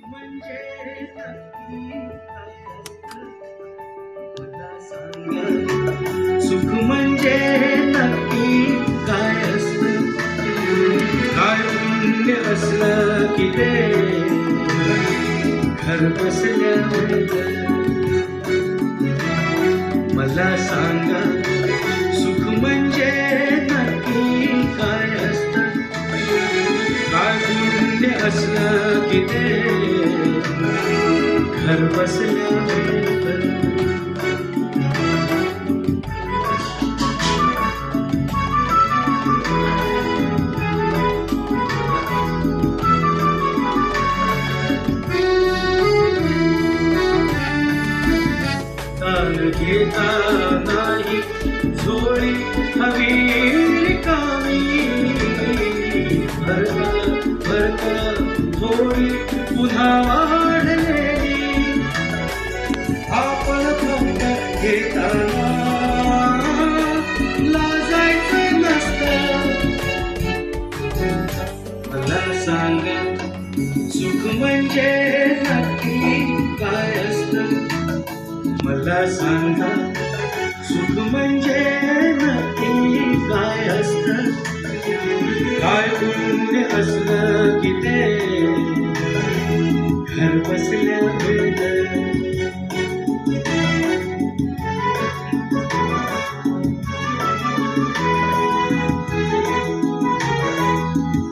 म्हणजे नक्की काय असतं मला सांगा. सुख म्हणजे नक्की काय असतं. काय पुण्य असलं की ते घर बसल्या मला सांगा. सुख म्हणजे नक्की काय असतं. काय पुण्य असलं की ते घर बसल्या तान घेता नाही झोळी हवी रिकामी. भरता भरता झोळी पुन्हा वाढलेली. आपण फक्त घेताना लाजायचं नसतं. मला सांगा सुख म्हणजे नक्की काय असतं. मला सांगा सुख म्हणजे नक्की काय असतं. काय पुण्य असलं की ते घर बसल्या